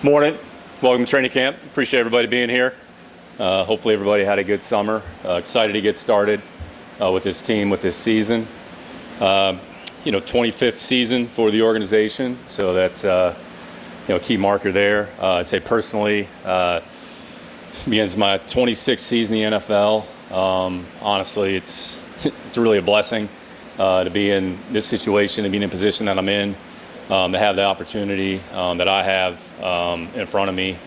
Morning. Welcome to training camp. Appreciate everybody being here. Hopefully everybody had a good summer. Excited to get started with this team, with this season. 25th season for the organization, so that's a key marker there. I'd say personally, begins my 26th season in the NFL. Honestly, it's really a blessing to be in this situation, to be in the position that I'm in. To have the opportunity that I have in front of me.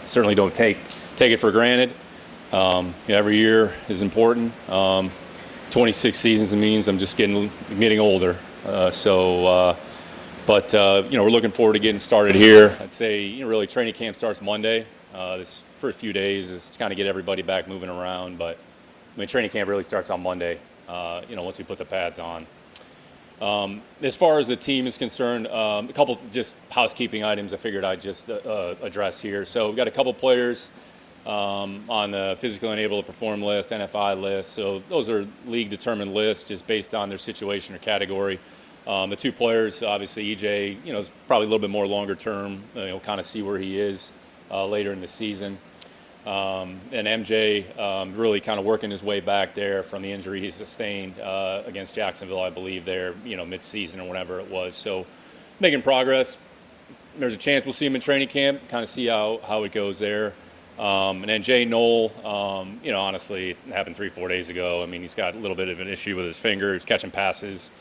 Certainly don't take it for granted. Every year is important. 26 seasons means I'm just getting older. But we're looking forward to getting started here. I'd say really training camp starts Monday. This first few days is to kind of get everybody back moving around. But training camp really starts on Monday. Once we put the pads on. As far as the team is concerned, a couple just housekeeping items I figured I'd just address here. So we've got a couple players on the physically unable to perform list, NFI list. So those are league-determined lists just based on their situation or category. The two players, obviously EJ, is probably a little bit more longer term. Kind of see where he is later in the season. And MJ really kind of working his way back there from the injury he sustained against Jacksonville, I believe, there, mid-season or whatever it was. So making progress. There's a chance we'll see him in training camp, kind of see how it goes there. And then Jay Knoll, honestly, it happened 3-4 days ago. He's got a little bit of an issue with his finger. He's catching passes.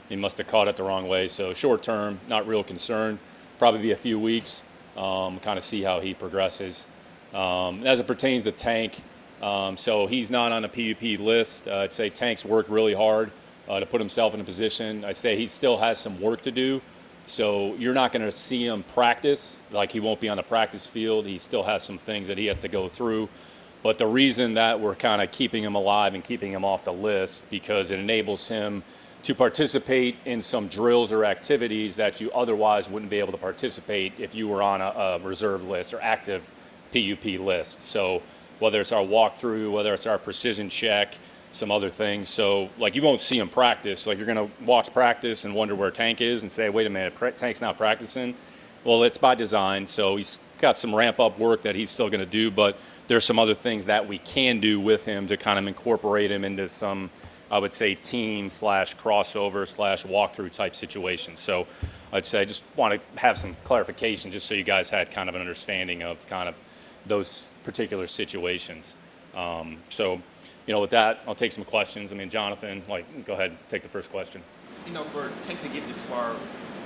He must have caught it the wrong way. So short term, not real concerned. Probably be a few weeks, kind of see how he progresses. As it pertains to Tank, so he's not on a PUP list. I'd say Tank's worked really hard to put himself in a position. I'd say he still has some work to do. So you're not going to see him practice, like he won't be on the practice field. He still has some things that he has to go through. But the reason that we're kind of keeping him alive and keeping him off the list, because it enables him to participate in some drills or activities that you otherwise wouldn't be able to participate if you were on a reserve list or active PUP list. So whether it's our walkthrough, whether it's our precision check, some other things. So you won't see him practice. You're going to watch practice and wonder where Tank is and say, wait a minute, Tank's not practicing. Well, it's by design. So he's got some ramp up work that he's still going to do, but there's some other things that we can do with him to kind of incorporate him into some, I would say, team / crossover / walkthrough type situation. So I'd say I just want to have some clarification just so you guys had kind of an understanding of kind of those particular situations. With that, I'll take some questions. Jonathan, go ahead, take the first question. For Tank to get this far,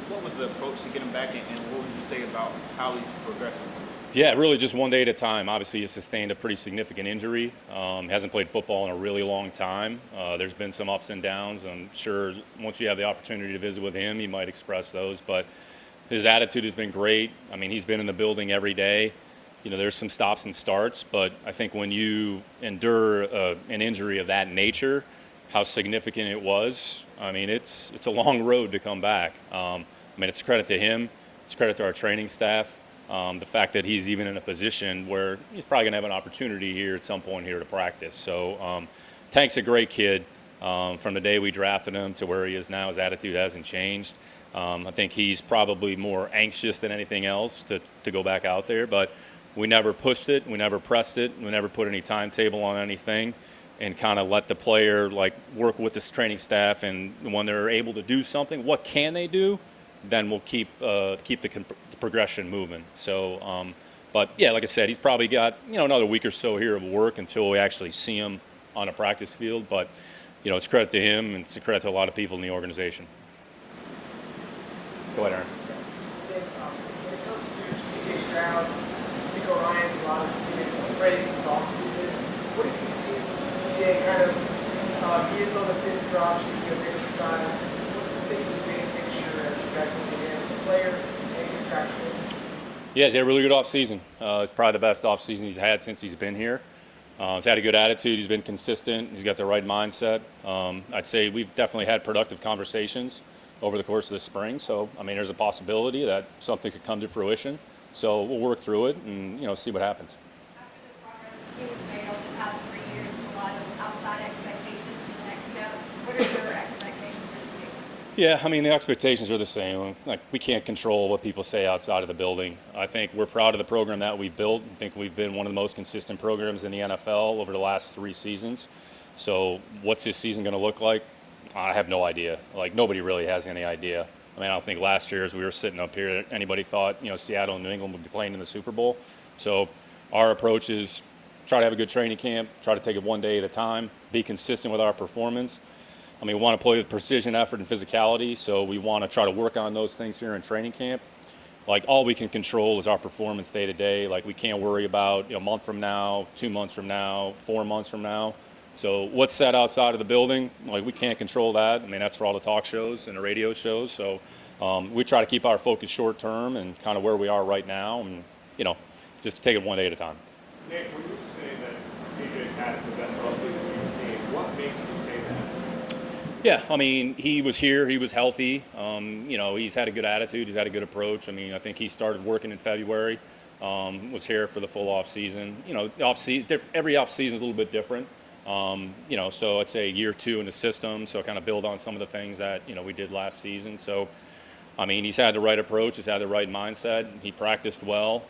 what was the approach to get him back, and what would you say about how he's progressing? Yeah, really just one day at a time. Obviously, he sustained a pretty significant injury. Hasn't played football in a really long time. There's been some ups and downs. I'm sure once you have the opportunity to visit with him, he might express those. But his attitude has been great. He's been in the building every day. There's some stops and starts, but I think when you endure an injury of that nature, how significant it was, it's a long road to come back. It's credit to him. It's credit to our training staff. The fact that he's even in a position where he's probably going to have an opportunity here at some point here to practice. So Tank's a great kid. From the day we drafted him to where he is now, his attitude hasn't changed. I think he's probably more anxious than anything else to go back out there, but we never pushed it, we never pressed it, we never put any timetable on anything, and kind of let the player work with this training staff. And when they're able to do something, what can they do? Then we'll keep the progression moving. So, but yeah, like I said, he's probably got another week or so here of work until we actually see him on a practice field. But it's credit to him, and it's a credit to a lot of people in the organization. Go ahead, Aaron. When it comes to CJ Stroud, Ryan's a lot of his teammates on the race this offseason. What have you seen from CJ? He is on the fifth year option, he goes exercise. What's the thinking big picture as you guys look at him as a player and contractually? Yeah, he's had a really good offseason. It's probably the best offseason he's had since he's been here. He's had a good attitude. He's been consistent. He's got the right mindset. I'd say we've definitely had productive conversations over the course of the spring. So, there's a possibility that something could come to fruition. So we'll work through it and, see what happens. After the progress the team has made over the past 3 years, there's a lot of outside expectations for the next step. What are your expectations for this team? Yeah, I mean, the expectations are the same. Like, we can't control what people say outside of the building. I think we're proud of the program that we've built. I think we've been one of the most consistent programs in the NFL over the last 3 seasons. So what's this season going to look like? I have no idea. Like, nobody really has any idea. I mean, I don't think last year as we were sitting up here, anybody thought, Seattle and New England would be playing in the Super Bowl. So our approach is try to have a good training camp, try to take it one day at a time, be consistent with our performance. I mean, we want to play with precision, effort, and physicality, so we want to try to work on those things here in training camp. Like, all we can control is our performance day to day. Like, we can't worry about a month from now, 2 months from now, 4 months from now. So what's said outside of the building, like, we can't control that. I mean, that's for all the talk shows and the radio shows. So we try to keep our focus short term and kind of where we are right now, and just take it one day at a time. Nick, when you say that CJ's had the best offseason you've seen, what makes you say that? Yeah, I mean, he was here. He was healthy. He's had a good attitude. He's had a good approach. I mean, I think he started working in February. Was here for the full off season. Every off season is a little bit different. So I'd say year 2 in the system. So kind of build on some of the things that we did last season. So, I mean, he's had the right approach. He's had the right mindset. He practiced well.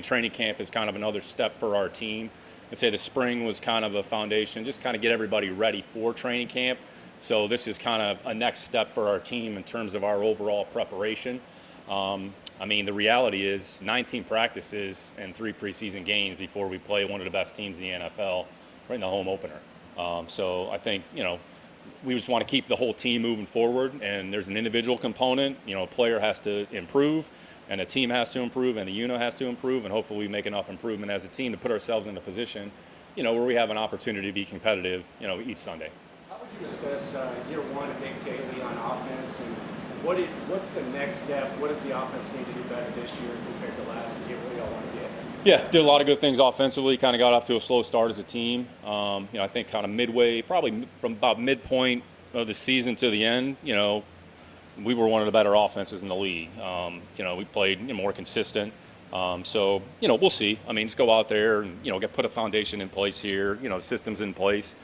Training camp is kind of another step for our team. I'd say the spring was kind of a foundation, just kind of get everybody ready for training camp. So this is kind of a next step for our team in terms of our overall preparation. The reality is 19 practices and 3 preseason games before we play one of the best teams in the NFL right in the home opener. So I think, we just want to keep the whole team moving forward, and there's an individual component. A player has to improve, and a team has to improve, and the unit has to improve, and hopefully we make enough improvement as a team to put ourselves in a position, where we have an opportunity to be competitive, each Sunday. How would you assess year 1 of Nick Caserio on offense, and what's the next step? What does the offense need to do better this year compared to last year? What do y'all want to get? Yeah, did a lot of good things offensively. Kind of got off to a slow start as a team. I think kind of midway, probably from about midpoint of the season to the end, we were one of the better offenses in the league. We played more consistent. We'll see. I mean, just go out there and, put a foundation in place here, systems in place,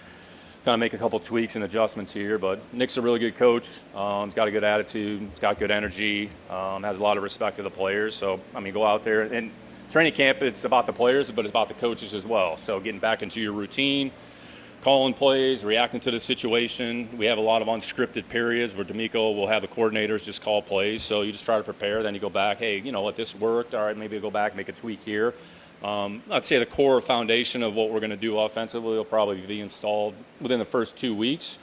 kind of make a couple tweaks and adjustments here. But Nick's a really good coach. He's got a good attitude. He's got good energy. Has a lot of respect to the players. So, go out there. And training camp, it's about the players, but it's about the coaches as well. So getting back into your routine, calling plays, reacting to the situation. We have a lot of unscripted periods where D'Amico will have the coordinators just call plays. So you just try to prepare. Then you go back, hey, this worked. All right, maybe go back, make a tweak here. I'd say the core foundation of what we're going to do offensively will probably be installed within the first 2 weeks.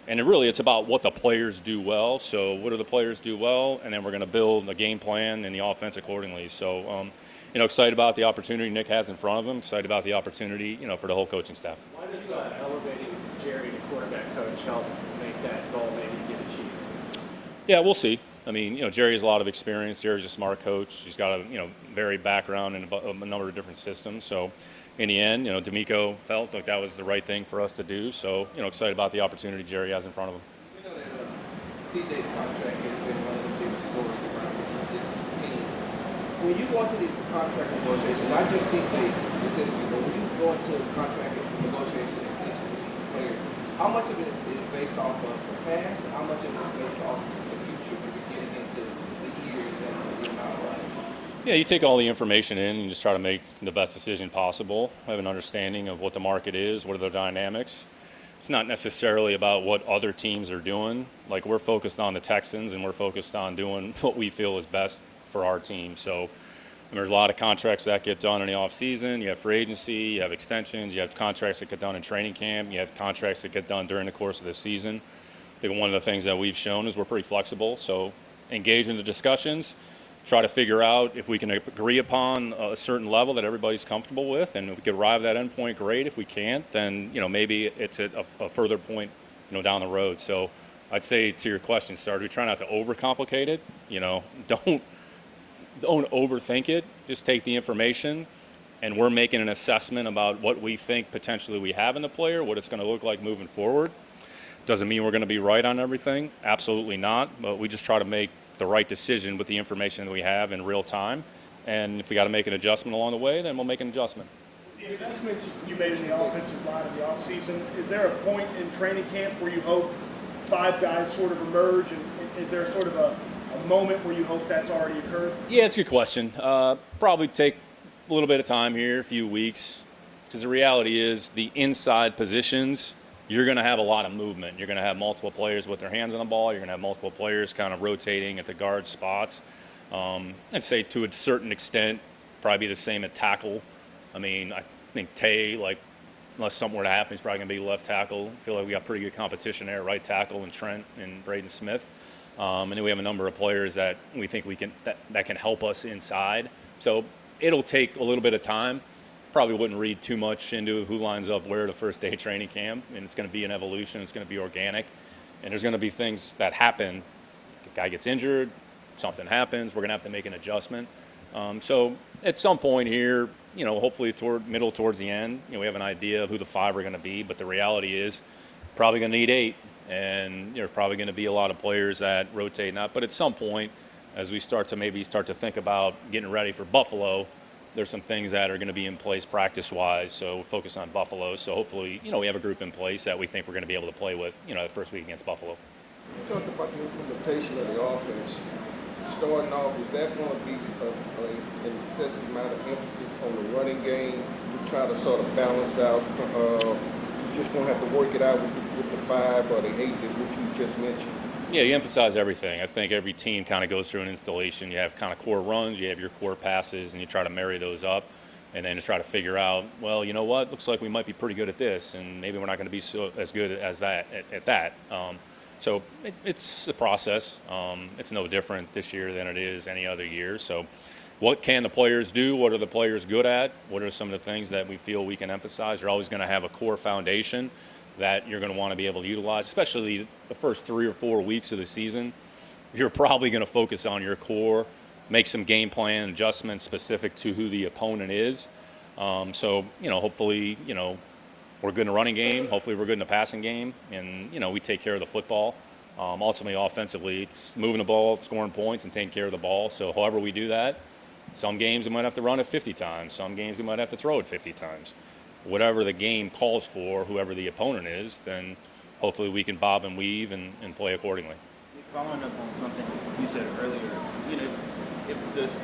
And it's about what the players do well. So what do the players do well? And then we're going to build a game plan and the offense accordingly. So, excited about the opportunity Nick has in front of him. Excited about the opportunity, for the whole coaching staff. Why does elevating Jerry to quarterback coach help make that goal maybe get achieved? Yeah, we'll see. I mean, Jerry has a lot of experience. Jerry's a smart coach. He's got a, varied background in a number of different systems. So in the end, D'Amico felt like that was the right thing for us to do. So, excited about the opportunity Jerry has in front of him. We know that CJ's contract has been one of the biggest stories around this team. When you go into these contract negotiations, not just CJ specifically, but when you go into contract negotiation extensions with these players, how much of it is based off of the past and how much of it is based off the future when you're getting into the years and the amount of life? Yeah, you take all the information in and just try to make the best decision possible. Have an understanding of what the market is, what are the dynamics. It's not necessarily about what other teams are doing. Like, we're focused on the Texans and we're focused on doing what we feel is best for our team. So there's a lot of contracts that get done in the off season. You have free agency, you have extensions, you have contracts that get done in training camp, you have contracts that get done during the course of the season. I think one of the things that we've shown is we're pretty flexible. So engage in the discussions, try to figure out if we can agree upon a certain level that everybody's comfortable with, and if we could arrive at that end point, great. If we can't, then maybe it's at a further point down the road. So I'd say to your question, Stroud, we try not to overcomplicate it. Don't overthink it. Just take the information, and we're making an assessment about what we think potentially we have in the player, what it's going to look like moving forward. Doesn't mean we're going to be right on everything. Absolutely not. But we just try to make the right decision with the information that we have in real time. And if we got to make an adjustment along the way, then we'll make an adjustment. The investments you made in the offensive line in the offseason, is there a point in training camp where you hope 5 guys sort of emerge? And is there sort of a moment where you hope that's already occurred? Yeah, it's a good question. Probably take a little bit of time here, a few weeks, because the reality is the inside positions, you're going to have a lot of movement. You're going to have multiple players with their hands on the ball. You're going to have multiple players kind of rotating at the guard spots. I'd say to a certain extent, probably be the same at tackle. I mean, I think Tay, like, unless something were to happen, he's probably going to be left tackle. I feel like we got pretty good competition there, right tackle and Trent and Braden Smith. And then we have a number of players that we think that can help us inside. So it'll take a little bit of time. Probably wouldn't read too much into who lines up where the first day of training camp. And it's going to be an evolution. It's going to be organic. And there's going to be things that happen. The guy gets injured, something happens, we're going to have to make an adjustment. So at some point here, hopefully towards the end, we have an idea of who the 5 are going to be. But the reality is probably going to need 8. And there's probably going to be a lot of players that rotate not. But at some point, as we start to think about getting ready for Buffalo, there's some things that are going to be in place practice-wise. So focus on Buffalo. So hopefully, we have a group in place that we think we're going to be able to play with, the first week against Buffalo. You talked about the implementation of the offense. Starting off, is that going to be an excessive amount of emphasis on the running game to try to sort of balance out? You're just going to have to work it out with the 5 or the 8 that you just mentioned. Yeah, you emphasize everything. I think every team kind of goes through an installation. You have kind of core runs, you have your core passes, and you try to marry those up, and then just try to figure out, well, you know what, looks like we might be pretty good at this, and maybe we're not going to be as good as that at that. So it's a process. It's no different this year than it is any other year. So what can the players do? What are the players good at? What are some of the things that we feel we can emphasize? You're always going to have a core foundation that you're going to want to be able to utilize, especially the first 3 or 4 weeks of the season. You're probably going to focus on your core, make some game plan adjustments specific to who the opponent is. So, hopefully, we're good in the running game. Hopefully we're good in the passing game. And, we take care of the football. Ultimately, offensively, it's moving the ball, scoring points, and taking care of the ball. So however we do that, some games we might have to run it 50 times. Some games we might have to throw it 50 times. Whatever the game calls for, whoever the opponent is, then hopefully we can bob and weave and play accordingly. Following up on something you said earlier, if this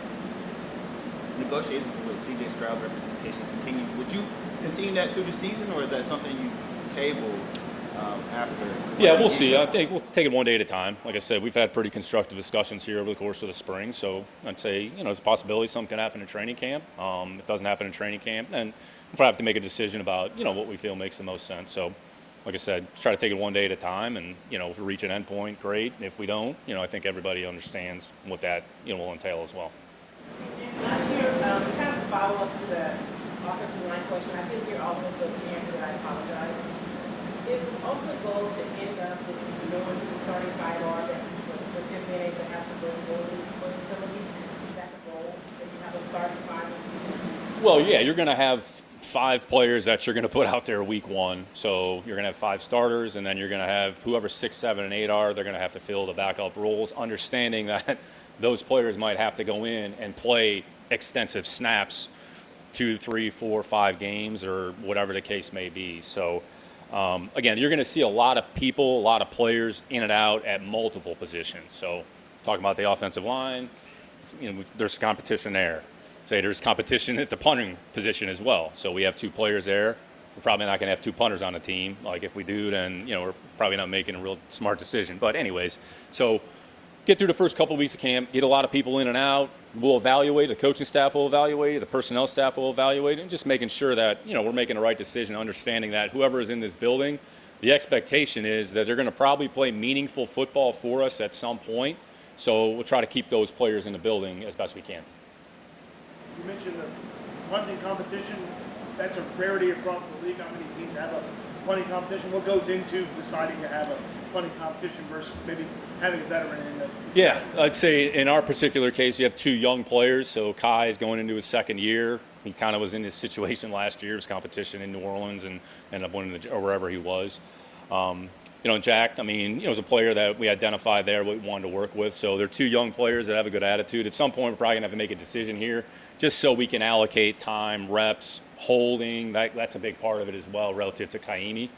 negotiations with C.J. Stroud representation continue, would you continue that through the season, or is that something you table after? Yeah, we'll see. I think we'll take it one day at a time. Like I said, we've had pretty constructive discussions here over the course of the spring. So I'd say, there's a possibility something can happen in training camp. If it doesn't happen in training camp, then we'll probably have to make a decision about, what we feel makes the most sense. So, like I said, try to take it one day at a time. And, if we reach an end point, great. If we don't, I think everybody understands what that, will entail as well. And last year, it's kind of a follow-up to the offensive line question. I think your offensive answer, I apologize. Is the ultimate goal to end up with knowing who the starting 5 are, that with them being able to have some versatility? Is that the goal? That you have a starting 5? Well, yeah, you're going to have 5 players that you're going to put out there week 1. So you're going to have 5 starters, and then you're going to have whoever 6, 7, and 8 are, they're going to have to fill the backup roles, understanding that those players might have to go in and play extensive snaps 2, 3, 4, 5 games or whatever the case may be. So, again, you're going to see a lot of people, a lot of players in and out at multiple positions. So talking about the offensive line, there's competition there. Say there's competition at the punting position as well. So we have 2 players there. We're probably not going to have 2 punters on the team. Like if we do, then, we're probably not making a real smart decision. But anyways, so get through the first couple of weeks of camp, get a lot of people in and out. We'll evaluate, the coaching staff will evaluate, the personnel staff will evaluate, and just making sure that, we're making the right decision, understanding that whoever is in this building, the expectation is that they're going to probably play meaningful football for us at some point. So we'll try to keep those players in the building as best we can. You mentioned the punting competition. That's a rarity across the league. How many teams have a punting competition? What goes into deciding to have a punting competition versus maybe having a veteran in the Yeah, I'd say in our particular case, you have 2 young players. So Kai is going into his 2nd year. He kind of was in this situation last year, his competition in New Orleans, and ended up winning or wherever he was. Jack, was a player that we identified there, we wanted to work with. So they're 2 young players that have a good attitude. At some point, we're probably going to have to make a decision here just so we can allocate time, reps, holding. That's a big part of it as well relative to Kaimi.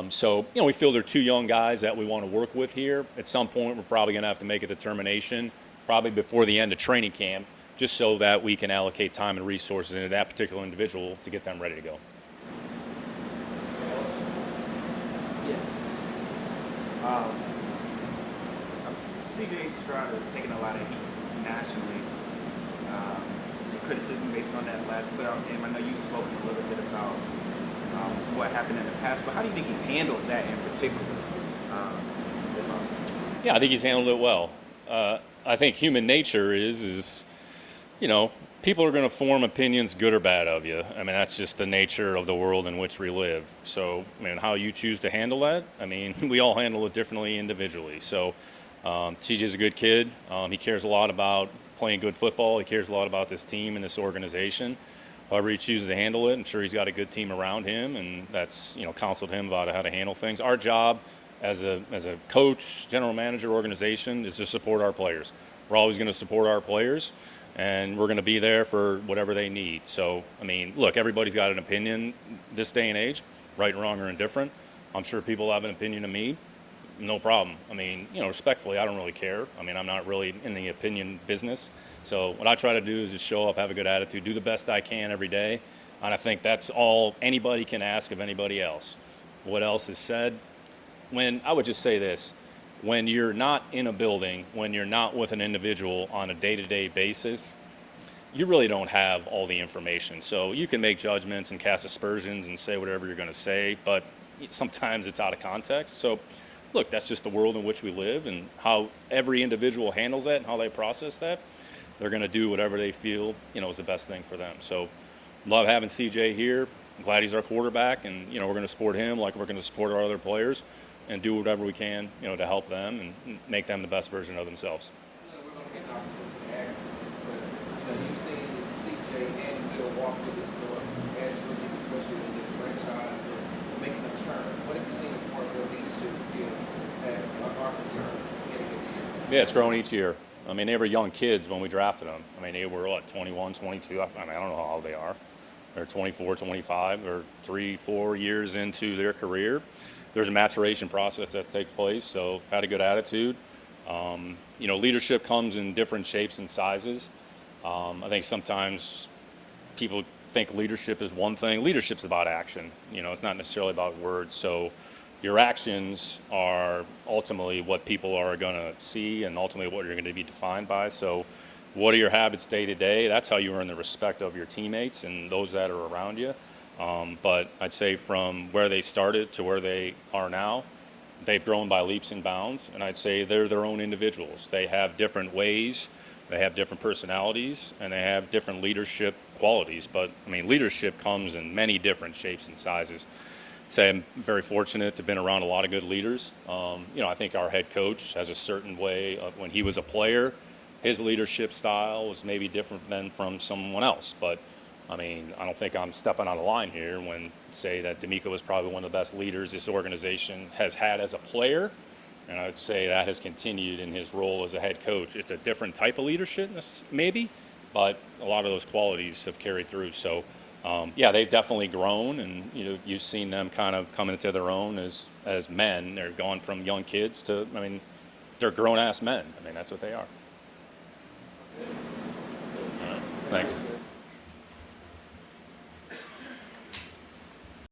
So, we feel they're two young guys that we want to work with here. At some point, we're probably going to have to make a determination, probably before the end of training camp, just so that we can allocate time and resources into that particular individual to get them ready to go. Yes. CJ Stroud has taken a lot of heat nationally. The criticism based on that last playoff game. I know you've spoken a little bit about what happened in the past, but how do you think he's handled that in particular this offseason? Yeah, I think he's handled it well. I think human nature is people are going to form opinions, good or bad, of you. I mean, that's just the nature of the world in which we live. So, how you choose to handle that, we all handle it differently individually. So, CJ's a good kid. He cares a lot about playing good football. He cares a lot about this team and this organization. However he chooses to handle it, I'm sure he's got a good team around him, and that's counseled him about how to handle things. Our job as a coach, general manager, organization is to support our players. We're always going to support our players, and we're going to be there for whatever they need. So, look, everybody's got an opinion this day and age, right, wrong, or indifferent. I'm sure people have an opinion of me. No problem. Respectfully, I don't really care. I'm not really in the opinion business. So what I try to do is just show up, have a good attitude, do the best I can every day. And I think that's all anybody can ask of anybody else. What else is said? I would just say this, when you're not in a building, when you're not with an individual on a day-to-day basis, you really don't have all the information. So you can make judgments and cast aspersions and say whatever you're going to say, but sometimes it's out of context. So look, that's just the world in which we live, and how every individual handles that and how they process that. They're going to do whatever they feel, is the best thing for them. So love having CJ here. I'm glad he's our quarterback, and, we're going to support him like we're going to support our other players and do whatever we can, to help them and make them the best version of themselves. We're going to get an opportunity to ask this, but you've seen CJ and Will walk through this door as rookies, especially in this franchise is making a turn. What have you seen as far as their leadership skills that are concerned getting into you? Yeah, it's growing each year. They were young kids when we drafted them. They were, 21, 22. I don't know how old they are. They're 24, 25. They're 3-4 years into their career. There's a maturation process that takes place, so had a good attitude. Leadership comes in different shapes and sizes. I think sometimes people think leadership is one thing. Leadership's about action. It's not necessarily about words. So your actions are ultimately what people are going to see and ultimately what you're going to be defined by. So what are your habits day to day? That's how you earn the respect of your teammates and those that are around you. But I'd say from where they started to where they are now, they've grown by leaps and bounds. And I'd say they're their own individuals. They have different ways, they have different personalities, and they have different leadership qualities. But leadership comes in many different shapes and sizes. Say I'm very fortunate to have been around a lot of good leaders. I think our head coach has a certain way of when he was a player, his leadership style was maybe different than from someone else. But I don't think I'm stepping on a line here when say that D'Amico was probably one of the best leaders this organization has had as a player. And I would say that has continued in his role as a head coach. It's a different type of leadership, maybe, but a lot of those qualities have carried through. So they've definitely grown, and you've seen them kind of coming into their own as men. They're gone from young kids to they're grown ass men. That's what they are. All right. Thanks.